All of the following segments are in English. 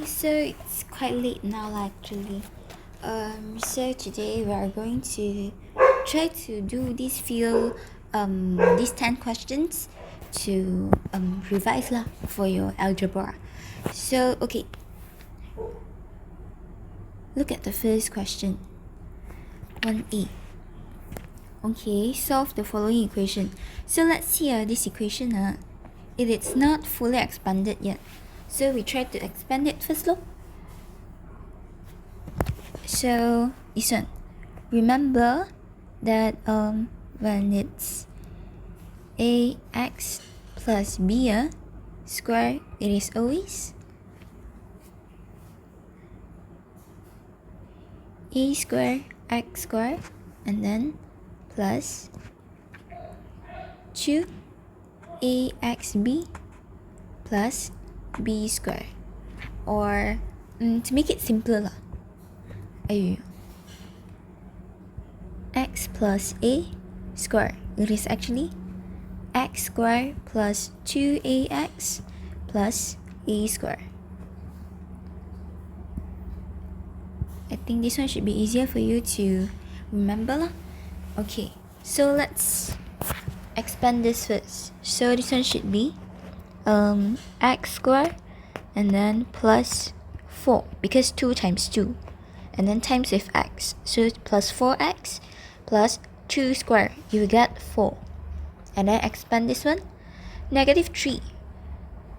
So it's quite late now actually. So today we are going to try to do these 10 questions to revise lah for your algebra. So okay, look at the first question. 1a. Okay, solve the following equation. So let's see this equation. It's not fully expanded yet. So we try to expand it first. So this one. Remember that when it's ax plus b square, it is always a square x square and then plus 2axb plus b square, or to make it simpler x plus a square, it is actually x square plus 2ax plus a square. I think this one should be easier for you to remember lah. Okay, so let's expand this first. So this one should be x square and then plus 4, because 2 times 2 and then times with x, so plus 4x plus 2 square, you get 4. And then expand this one, negative 3,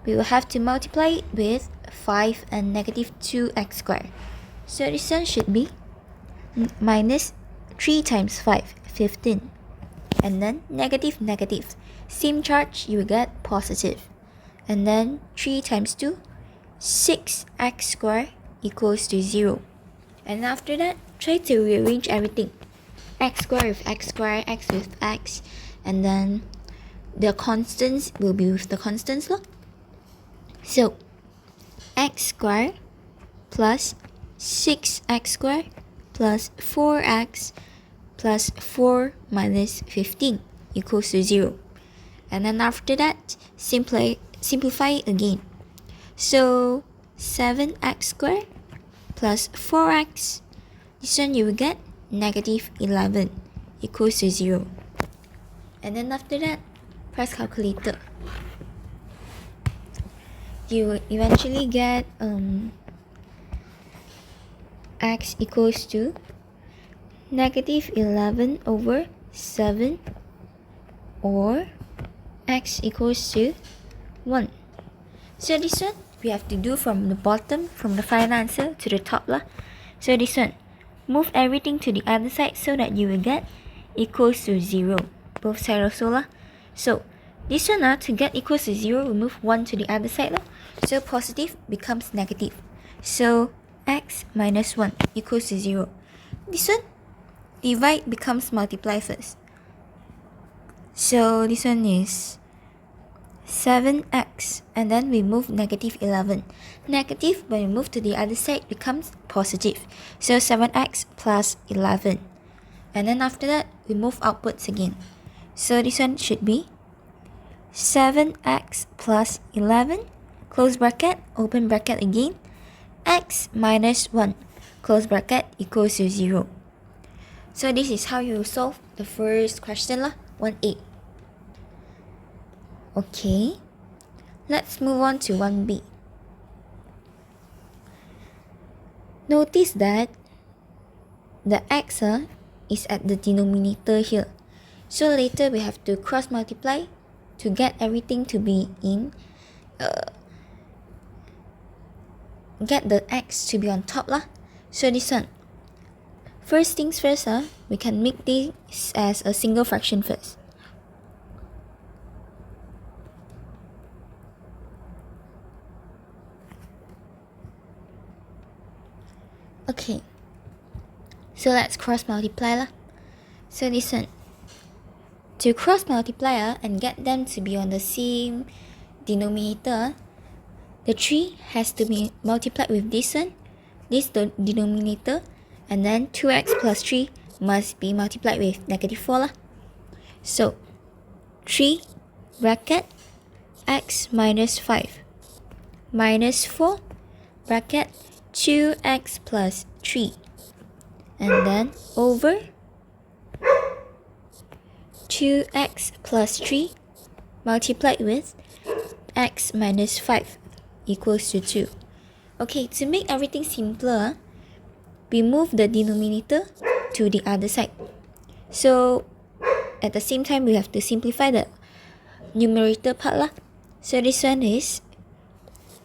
we will have to multiply it with 5 and negative 2x square. So this one should be minus 3 times 5, 15. And then negative, same charge, you will get positive. And then 3 times 2, 6x square equals to 0. And after that, try to rearrange everything. X square with x square, x with x, and then the constants will be with the constants. So x square plus 6x square plus 4x plus 4 minus 15 equals to 0. And then after that, simplify it again. So 7x square plus 4x, this one you will get negative 11 equals to 0. And then after that, press calculator. You will eventually get x equals to negative 11 over 7, or x equals to 1. So this one we have to do from the bottom, from the final answer to the top lah. So this one, move everything to the other side so that you will get equals to 0, both sides also lah. So this one to get equals to 0, we move 1 to the other side lah. So positive becomes negative. So x minus 1 equals to 0. This one, divide becomes multiply first. So this one is 7x, and then we move negative 11. Negative, when we move to the other side, becomes positive. So 7x plus 11. And then after that, we move outwards again. So this one should be 7x plus 11, close bracket, open bracket again, x minus 1, close bracket, equals to 0. So this is how you solve the first question lah, 1a. Okay, let's move on to 1b. Notice that the x is at the denominator here. So later we have to cross multiply to get everything to be in, get the x to be on top lah. So this one, first things first, we can make this as a single fraction first. Okay, so let's cross multiply lah. So this one, to cross multiply and get them to be on the same denominator, the 3 has to be multiplied with this one, this denominator, and then 2x plus 3 must be multiplied with negative 4 lah. So 3 bracket x minus 5 minus 4 bracket 2x plus 3, and then over 2x plus 3 multiplied with x minus 5 equals to 2. Okay, to make everything simpler, we move the denominator to the other side. So at the same time, we have to simplify the numerator part lah. So this one is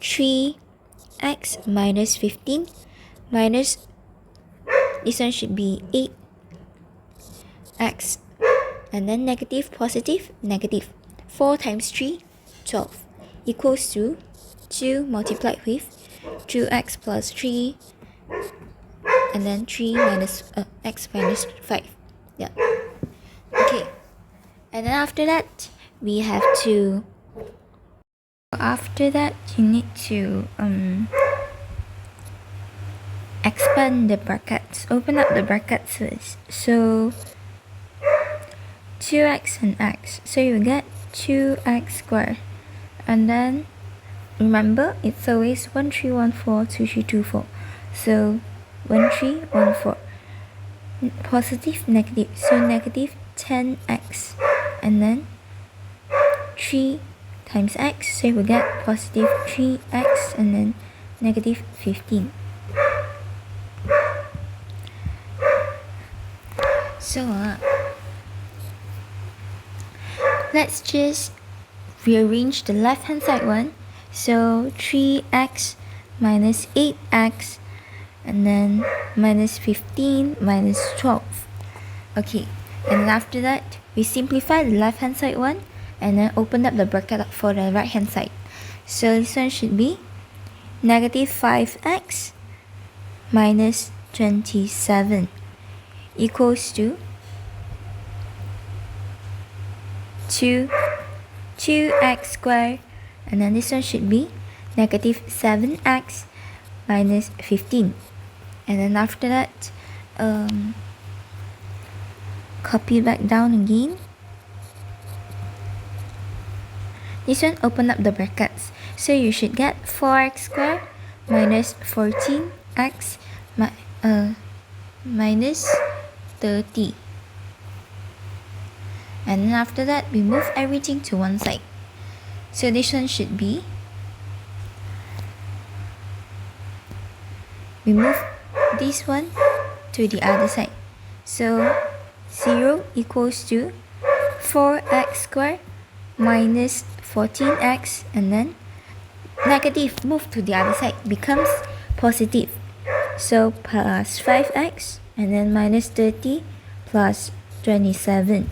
3x minus 15 minus, this one should be 8x, and then negative, positive, negative. 4 times 3, 12, equals to 2 multiplied with 2x plus 3, and then 3 minus x minus 5. Yeah. Okay. And then after that, we have to, you need to expand the brackets. Open up the brackets first. So 2x and x. So you get 2x squared. And then remember, it's always 1, 3, 1, 4, 2, 3, 2, 4. So 1, 3, 1, 4. Positive, negative. So negative 10x. And then 3 times x. So we get positive 3x and then negative 15. So let's just rearrange the left hand side one. So 3x minus 8x and then minus 15 minus 12. Okay, and after that we simplify the left hand side one and then open up the bracket for the right hand side. So this one should be negative 5x minus 27 equals to 2x squared, and then this one should be negative 7x minus 15. And then after that, copy back down again. This one, open up the brackets. So you should get 4x squared minus 14x minus 30. And then after that, we move everything to one side. So this one should be, we move this one to the other side. So 0 equals to 4x squared minus 14x, and then negative, move to the other side, becomes positive. So plus 5x and then minus 30 plus 27.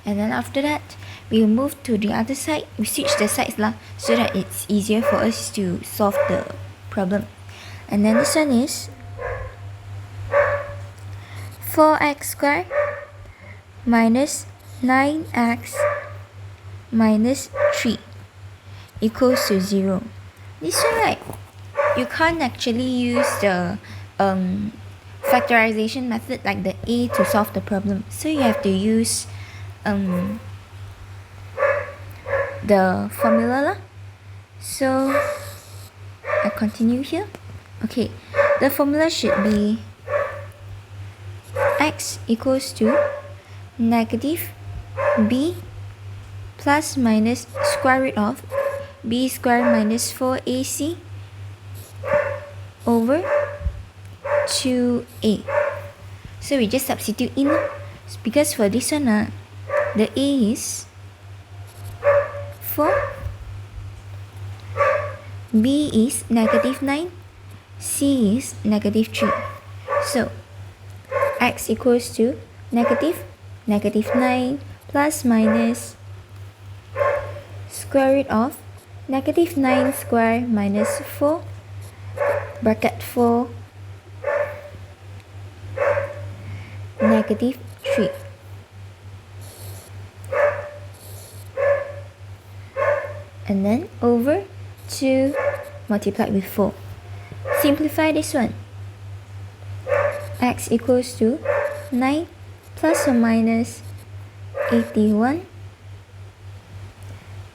And then after that, we move to the other side. We switch the sides lah, so that it's easier for us to solve the problem. And then this one is 4x squared minus 9x minus 3 equals to 0. This one, right, you can't actually use the factorization method like the A to solve the problem. So you have to use the formula lah. So I continue here. Okay, the formula should be x equals to negative b plus minus square root of b squared minus 4ac over 2a. So we just substitute in, because for this one the a is 4, b is negative 9, c is negative 3. So x equals to negative 9 plus minus square root of negative 9 squared minus 4 bracket 4 negative 3. And then over 2 multiplied with 4. Simplify this one. X equals to 9 plus or minus 81.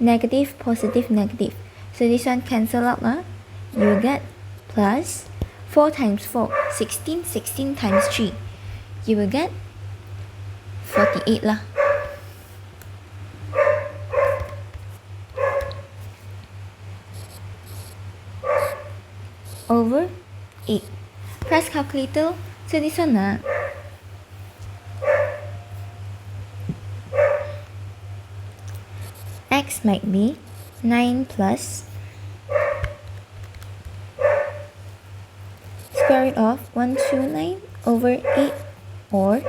Negative, positive, negative. So this one cancel out. You get plus 4 times 4, 16, 16 times 3. You will get 48 lah. Over 8. Press calculator. So this one x might be 9 plus square root of 129 over 8, or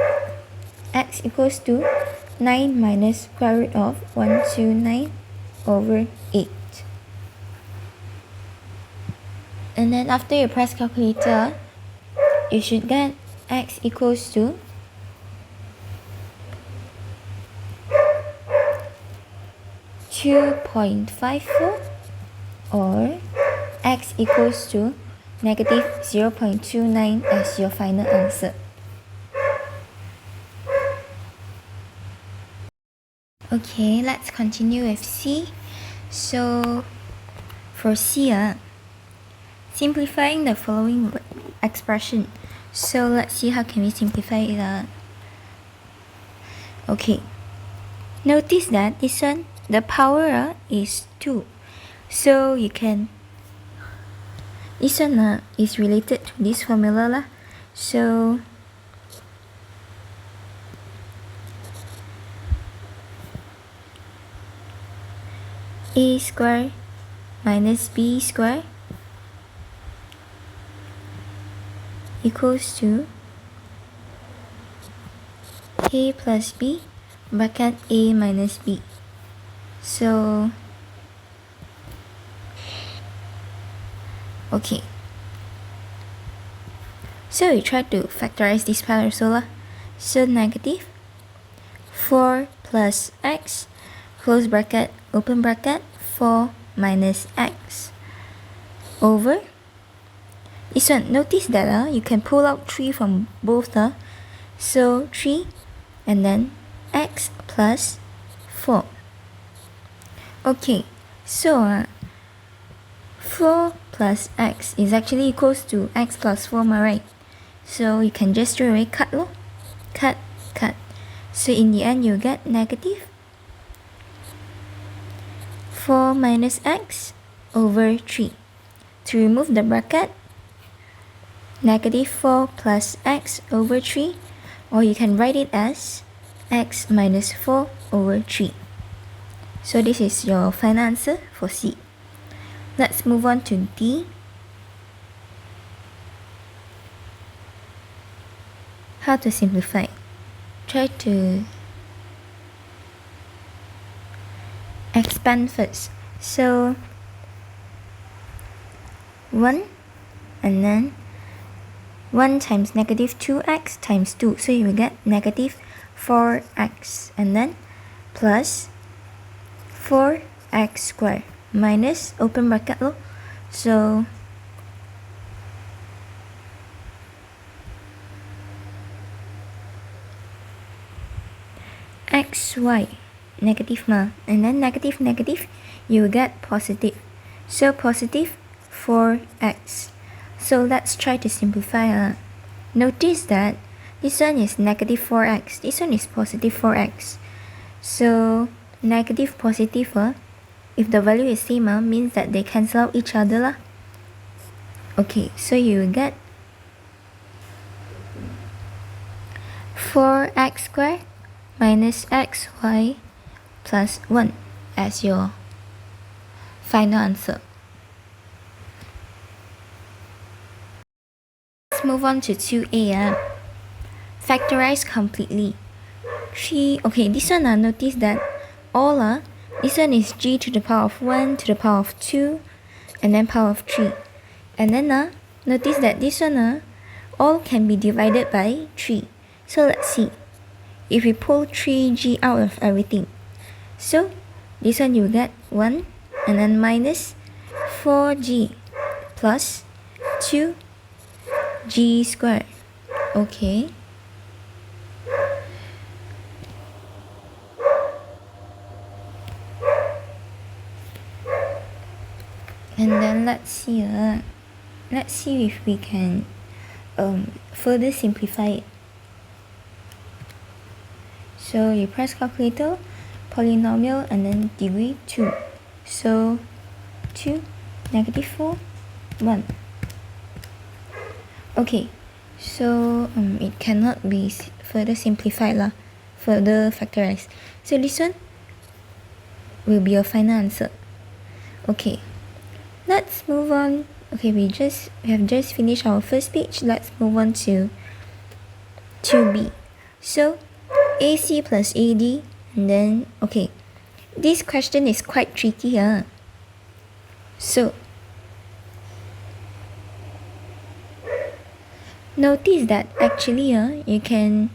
x equals to 9 minus square root of 129 over 8. And then after you press calculator, you should get x equals to 2.54, or x equals to negative 0.29 as your final answer. Okay, let's continue with C. So for C, simplifying the following expression. So let's see how can we simplify it. Okay, notice that this one, the power is 2. So you can, this one is related to this formula lah. So a square minus b square equals to a plus b bracket a minus b. So okay, so we try to factorize this part also lah. So negative 4 plus x close bracket open bracket 4 minus x over this one. Notice that you can pull out 3 from both, so 3 and then x plus 4. Okay, so 4 plus x is actually equals to x plus 4, right? So you can just straight away cut lor. Cut. So in the end you get negative 4 minus x over 3. To remove the bracket, negative 4 plus x over 3, or you can write it as x minus 4 over 3. So this is your final answer for C. Let's move on to D. How to simplify? Try to expand first. So 1 and then 1 times negative 2x times 2. So you will get negative 4x and then plus 4x squared minus open bracket lor. So xy negative and then negative you will get positive. So positive 4x. So let's try to simplify. Notice that this one is negative 4x, this one is positive 4x. So negative positive, if the value is same, means that they cancel out each other lah. Okay, so you will get 4x squared minus xy plus 1 as your final answer. Let's move on to 2a. Factorize completely. 3, okay, this one notice that all this one is g to the power of 1 to the power of 2 and then power of 3. And then notice that this one all can be divided by 3. So let's see. If we pull 3g out of everything, so this one you get 1 and then minus 4g plus 2g squared. Okay. And then let's see. let's see if we can further simplify it. So you press calculator, polynomial, and then degree 2. So 2, -4, 1. Okay, so it cannot be further simplified lah, further factorized. So this one will be your final answer. Okay, let's move on. Okay, we have just finished our first page. Let's move on to 2B. So AC plus AD, and then okay, this question is quite tricky, huh? So notice that actually you can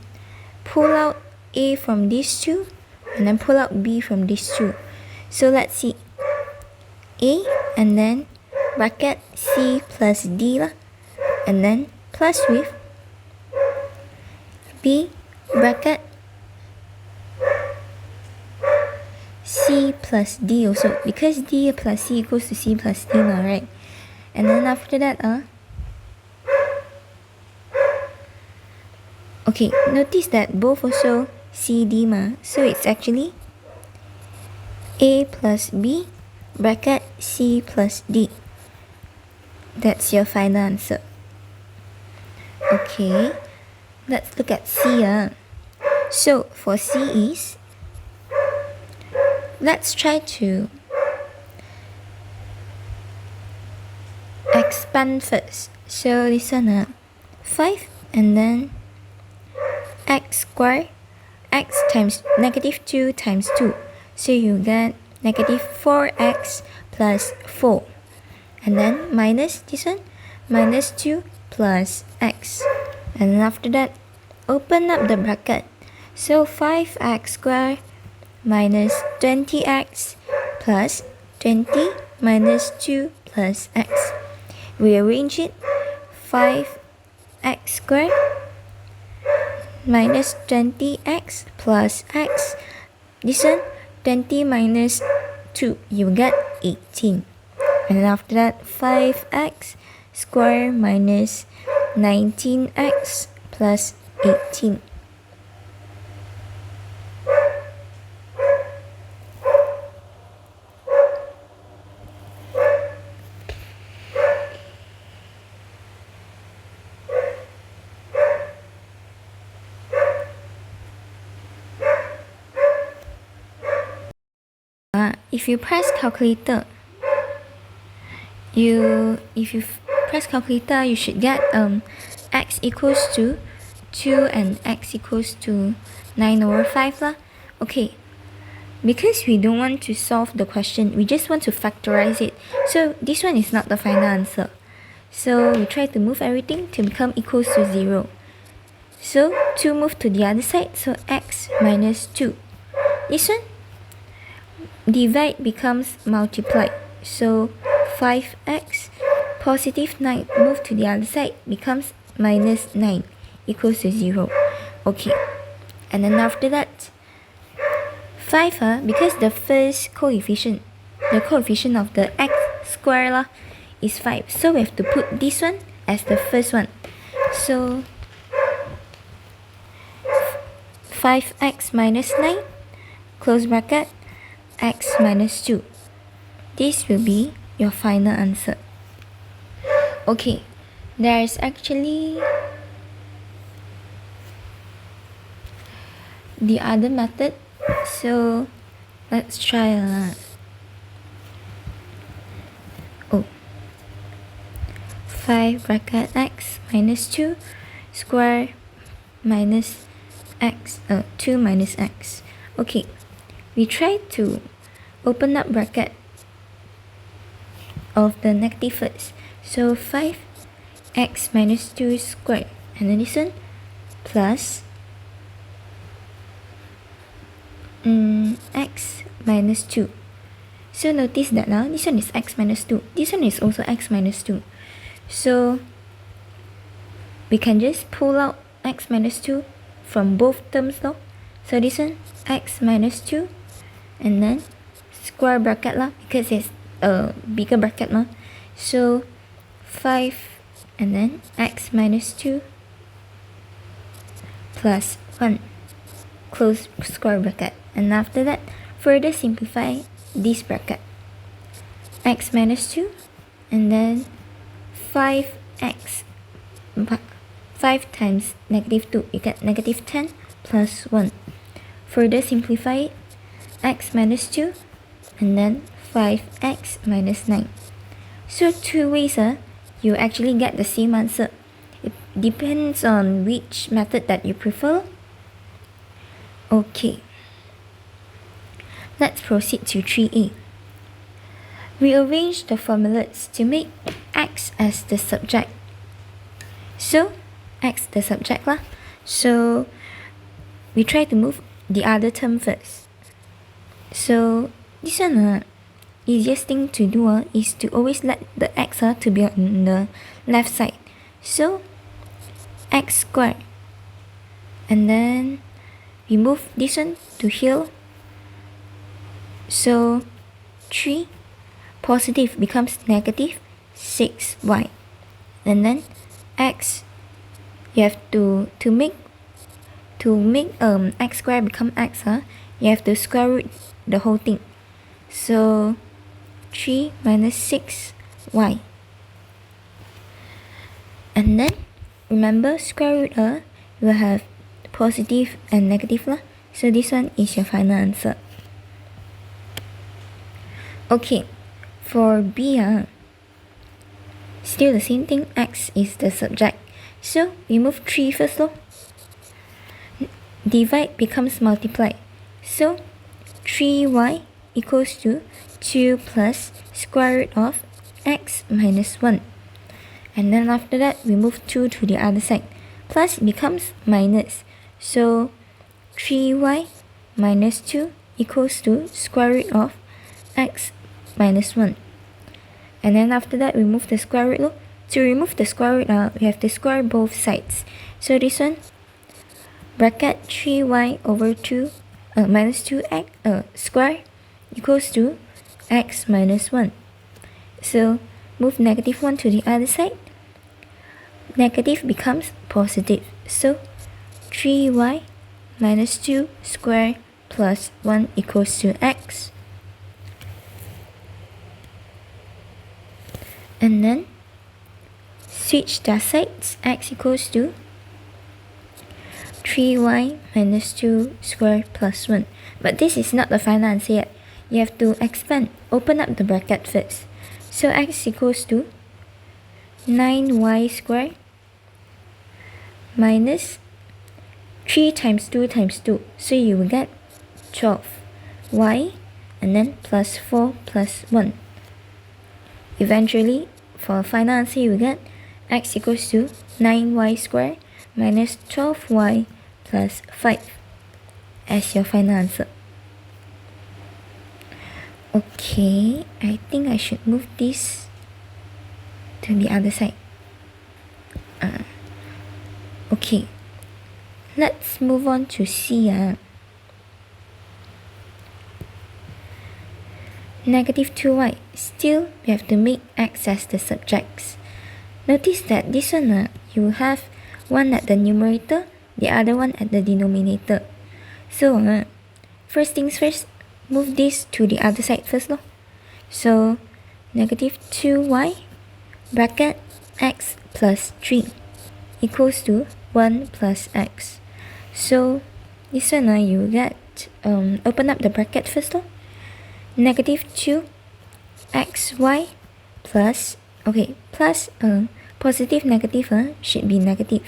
pull out A from these two and then pull out B from these two. So let's see, A and then bracket C plus D lah, and then plus with B bracket C plus D also, because D plus C equals to C plus D lah, right? And then after that okay, notice that both also CD ma, so it's actually A plus B bracket C plus D. That's your final answer. Okay, let's look at C. So for C is, let's try to expand first. So this one 5 and then x squared, x times -2 times 2. So you get -4x plus 4. And then minus this one, -2 plus x. And then after that, open up the bracket. So 5x squared minus 20x plus 20 minus 2 plus x. Rearrange it. 5x squared minus 20x plus x. This one, 20 minus 2, you get 18. And then after that, 5x squared minus 19x plus 18. If you press calculator, if you press calculator, you should get x equals to 2 and x equals to 9/5 lah. Okay, because we don't want to solve the question, we just want to factorize it. So this one is not the final answer. So we try to move everything to become equals to 0. So 2 move to the other side, so x minus 2. This one, divide becomes multiply. So 5x positive 9 move to the other side becomes minus 9 equals to 0. Okay, and then after that 5 because the first coefficient, the coefficient of the x square lah, is 5, so we have to put this one as the first one. So 5x minus 9 close bracket x minus 2. This will be your final answer. Okay, there is actually the other method, so let's try 5 bracket x minus 2 square minus x, 2 minus x. Okay, we try to open up bracket of the negative first. So 5x minus 2 squared, and then this one plus x minus 2. So notice that now this one is x minus 2. This one is also x minus 2. So we can just pull out x minus 2 from both terms though. So this one x minus 2 and then square bracket lah, because it's a bigger bracket lah. So 5 and then x minus 2 plus 1, close square bracket. And after that, further simplify this bracket. X minus 2 and then 5x, 5 times negative 2, you get negative 10 plus 1. Further simplify it, x minus 2 and then 5x minus 9. So two ways you actually get the same answer. It depends on which method that you prefer. Okay, let's proceed to 3a. Rearrange the formulas to make x as the subject. So x the subject lah. So we try to move the other term first. So this one easiest thing to do is to always let the x to be on the left side. So x squared, and then we move this one to here. So 3 positive becomes negative 6y, and then x, you have to make x squared become x, you have to square root the whole thing. So 3 minus 6y, and then remember square root will have positive and negative lah. So this one is your final answer. Okay, for B, still the same thing, x is the subject. So we move 3 first lor. Divide becomes multiply. So 3y equals to 2 plus square root of x minus 1. And then after that, we move 2 to the other side. Plus becomes minus. So 3y minus 2 equals to square root of x minus 1. And then after that, we move the square root. To remove the square root, we have to square both sides. So this one, bracket 3y over 2 minus 2x square equals to x minus 1. So move negative 1 to the other side. Negative becomes positive. So 3y minus 2 square plus 1 equals to x. And then switch the sides. X equals to 3y minus 2 square plus 1. But this is not the final answer yet. You have to expand. Open up the bracket first. So x equals to 9y squared minus 3 times 2 times 2. So you will get 12y and then plus 4 plus 1. Eventually, for final answer, you will get x equals to 9y squared minus 12y plus 5 as your final answer. Okay, I think I should move this to the other side. Okay, let's move on to C. Negative 2y. Still, we have to make x as the subjects. Notice that this one, you have one at the numerator, the other one at the denominator. So, first things first, move this to the other side first. So, negative 2y bracket x plus 3 equals to 1 plus x. So, this one, you get, open up the bracket first. Negative 2 xy plus, plus positive negative should be negative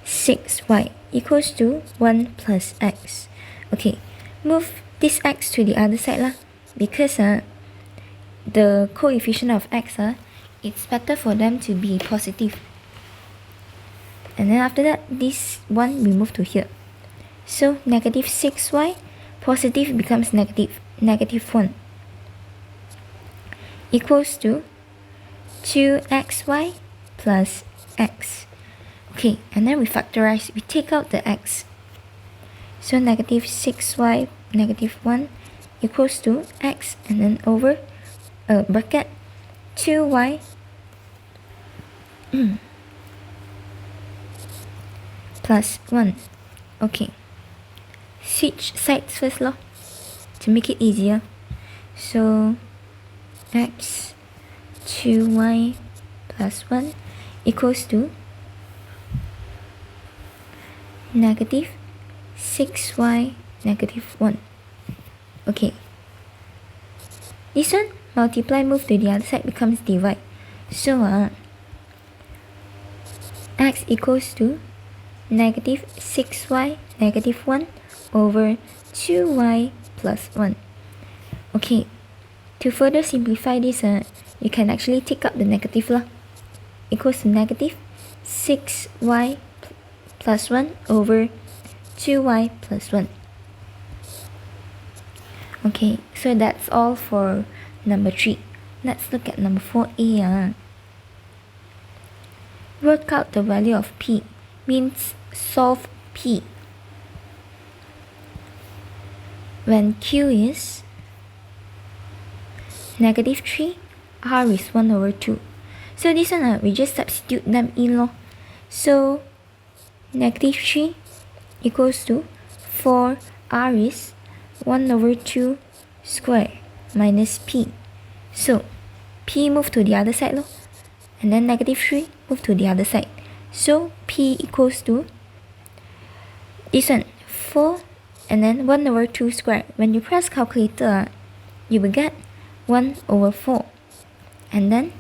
6y equals to 1 plus x. Okay, move this x to the other side lah, because the coefficient of x it's better for them to be positive. And then after that, this one we move to here. So negative 6y, positive becomes negative 1 equals to 2xy plus x. Okay, and then we factorize, we take out the x. So negative 6y negative 1 equals to x, and then over bracket 2y plus 1. Okay. Switch sides first lor, to make it easier. So x 2y plus 1 equals to negative 6y negative 1. Okay. This one, multiply, move to the other side, becomes divide. So x equals to negative 6y negative 1 over 2y plus 1. Okay, to further simplify this, you can actually take up the negative lah. Equals to negative 6y plus 1 over 2y plus 1. Okay, so that's all for number 3. Let's look at number 4a. Work out the value of p, means solve p. When q is negative 3, r is 1 over 2. So this one, we just substitute them in lor. So negative 3 equals to 4, r is 1 over 2 square minus p. So p move to the other side lor. And then negative 3 move to the other side. So p equals to this one, 4 and then 1 over 2 square. When you press calculator, you will get 1 over 4. And then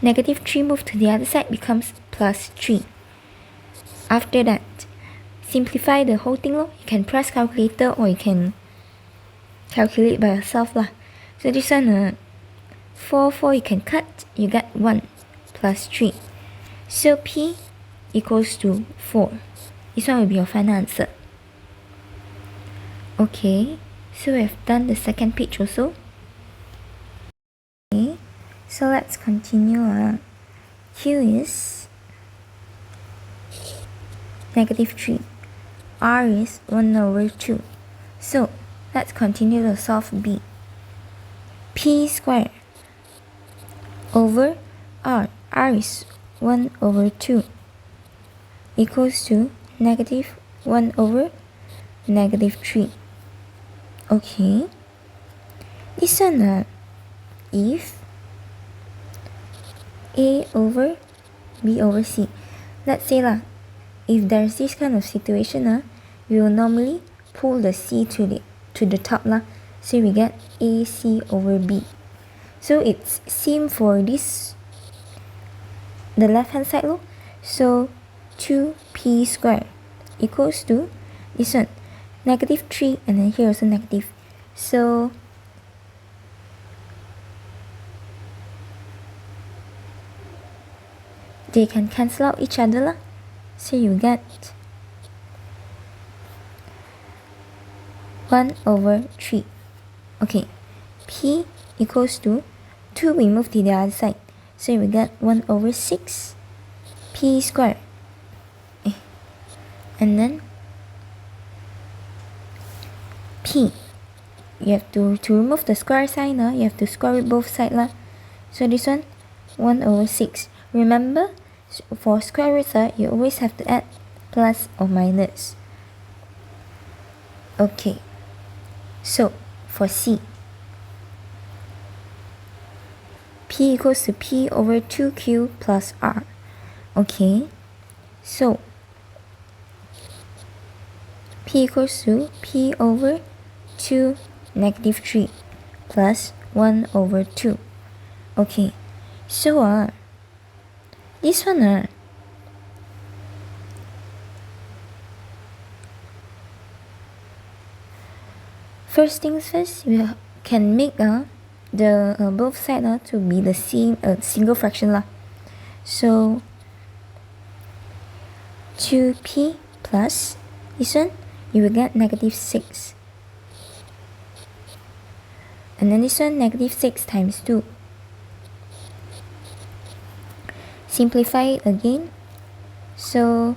negative 3 move to the other side, becomes plus 3. After that, simplify the whole thing lor. You can press calculator or you can calculate by yourself lah. So this one, 4 you can cut, you get 1 plus 3. So p equals to 4. This one will be your final answer. Okay, so we have done the second page also. Okay, so let's continue. Q is negative 3. R is 1 over 2. So let's continue to solve B. P square over R. R is 1 over 2 equals to negative 1 over negative 3. Okay. This one, if A over B over C. Let's say lah, if there's this kind of situation, we will normally pull the C to the top lah. So we get AC over B. So it's same for this, the left hand side lor. So 2p square equals to this one, negative 3, and then here also negative. So they can cancel out each other lah. So you get 1 over 3. Okay, p equals to 2, we move to the other side. So we get 1 over 6 p square. And then p, you have to remove the square sign, you have to square it both sides lah. So this one, 1 over 6. Remember, for square roots, you always have to add plus or minus. Okay, so for C, P equals to P over 2Q plus R. Okay, so P equals to P over 2 negative 3 plus 1 over 2. Okay, so this one, first things first, we can make the both sides to be the same single fraction lah. So 2p plus this one, you will get negative 6. And then this one, negative 6 times 2. Simplify it again. So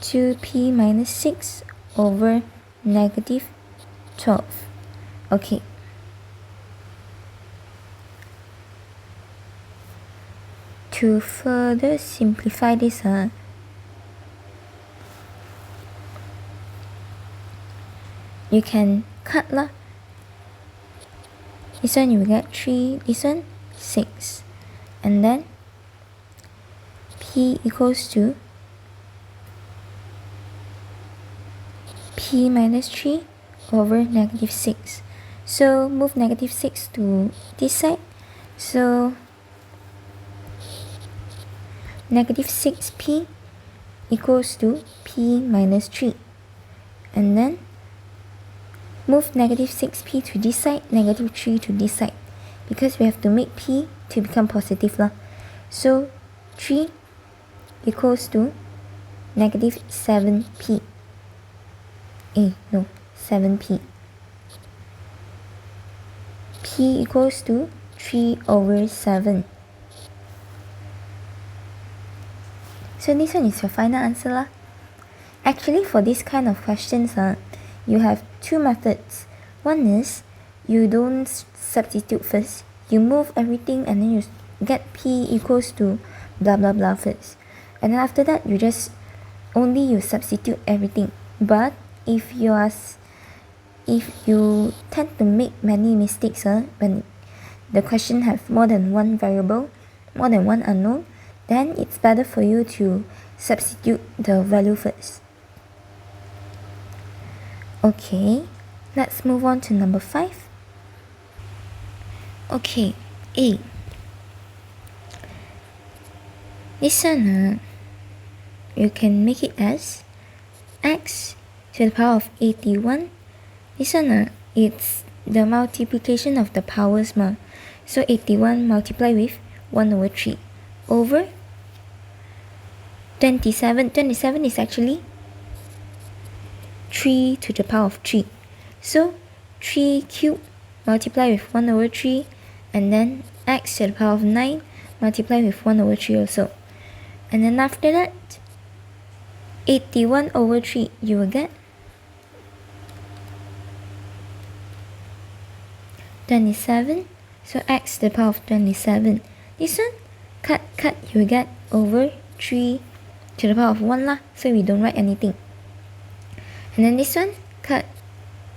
2p minus 6 over negative 12. Okay. to further simplify this, you can cut lah. This one you will get 3, this one 6. And then P equals to P minus 3 over negative 6. So move negative 6 to this side. So negative 6P equals to P minus 3. And then move negative 6P to this side, negative 3 to this side. Because we have to make P to become positive lah. So 3 equals to negative 7P. 7P. P equals to 3 over 7. So this one is your final answer lah. Actually, for this kind of questions, you have two methods. One is you don't substitute first. You move everything and then you get P equals to blah blah blah first. And then after that, you substitute everything. But if you tend to make many mistakes when the question have more than one variable, more than one unknown, then it's better for you to substitute the value first. Okay, let's move on to number 5. Okay, A. This one, you can make it as x to the power of 81. This one, it's the multiplication of the powers. So 81 multiplied with 1 over 3 over 27. 27 is actually 3 to the power of 3. So 3 cubed multiplied with 1 over 3, and then x to the power of 9 multiplied with 1 over 3 also. And then after that, 81 over 3, you will get 27. So x to the power of 27. This one, cut, you will get over 3 to the power of 1 lah. So we don't write anything. And then this one, cut.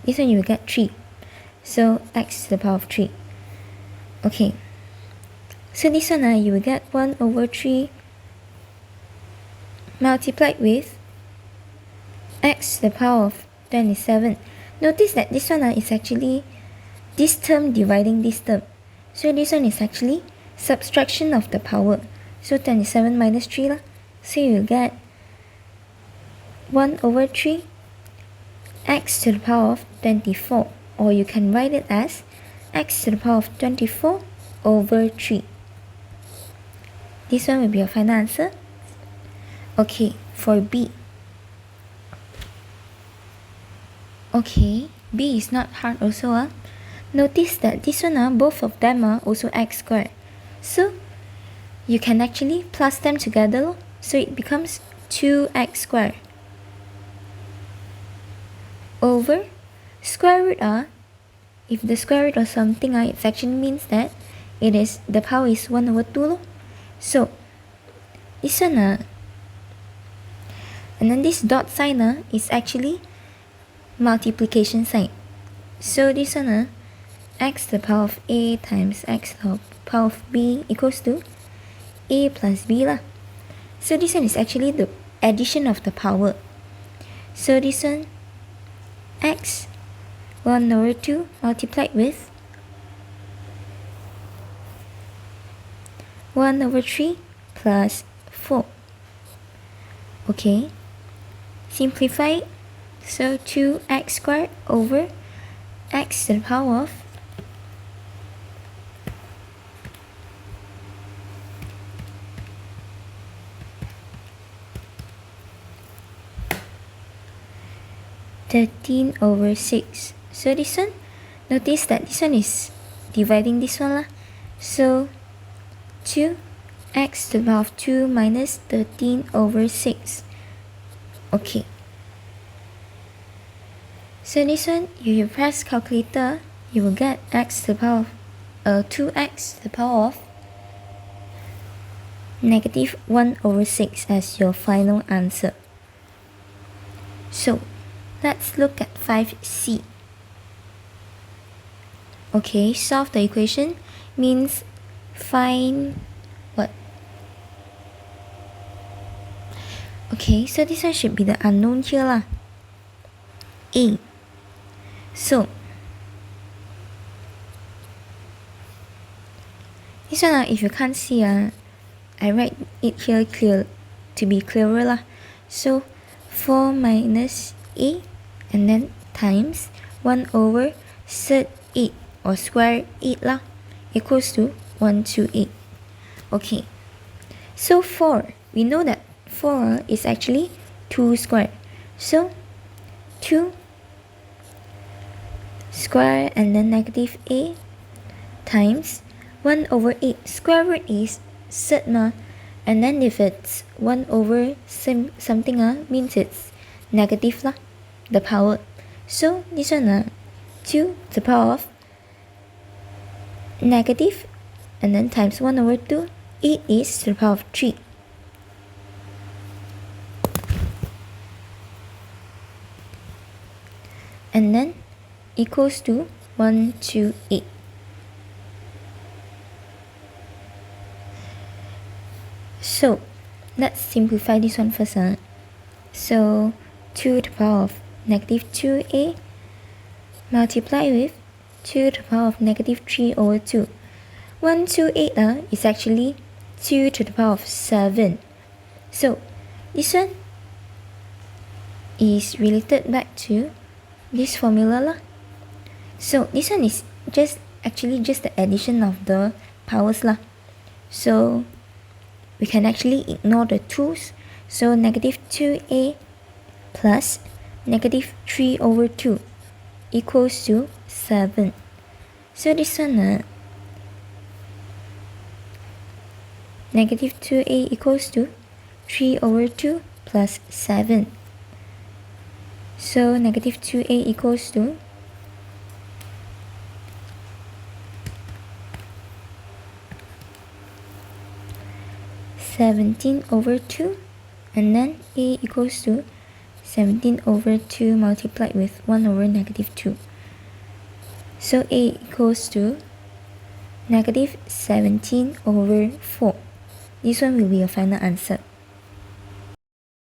This one you will get 3. So x to the power of 3. Okay. So this one, you will get 1 over 3 multiplied with x to the power of 27. Notice that this one is actually this term dividing this term. So this one is actually subtraction of the power. So 27 minus 3 lah. So you get 1 over 3 x to the power of 24. Or you can write it as x to the power of 24 over 3. This one will be your final answer. Okay, for B. Okay, B is not hard also. Notice that this one, both of them are also x squared. So you can actually plus them together. So it becomes 2x squared over square root. If the square root of something, it actually means that the power is 1 over 2. So this one, and then this dot sign is actually multiplication sign. So this one, x to the power of a times x to the power of b equals to a plus b lah. So this one is actually the addition of the power. So this one, x 1 over 2 multiplied with 1 over 3 plus 4. Okay, simplify. So 2x squared over x to the power of 13 over 6. So this one, notice that this one is dividing this one lah. So 2x to the power of 2 minus 13 over 6. Okay. So this one, if you press calculator, you will get x to the power of 2x to the power of negative 1 over 6 as your final answer. So let's look at 5C. Okay, solve the equation means find what? Okay, so this one should be the unknown here lah. A. So this one if you can't see I write it here to be clearer lah. So 4 minus A and then times 1 over sub 8 or square 8 lah equals to 128. Okay, so 4, we know that 4 is actually 2 square. So 2 square and then negative A times 1 over 8. Square root is sub and then if it's 1 over something means it's negative lah, the power. So this one 2 to the power of negative and then times 1 over 2, 8 is to the power of 3. And then equals to 128. So let's simplify this one first. So 2 to the power of negative 2A multiply with 2 to the power of negative 3 over 2. 128 is actually 2 to the power of 7. So this one is related back to this formula lah. So this one is just the addition of the powers lah. So we can actually ignore the 2's. So negative 2A plus negative 3 over 2 equals to 7. So this one negative 2A equals to 3 over 2 plus 7. So negative 2A equals to 17 over 2 and then A equals to 17 over 2 multiplied with 1 over negative 2. So A equals to negative 17 over 4. This one will be your final answer.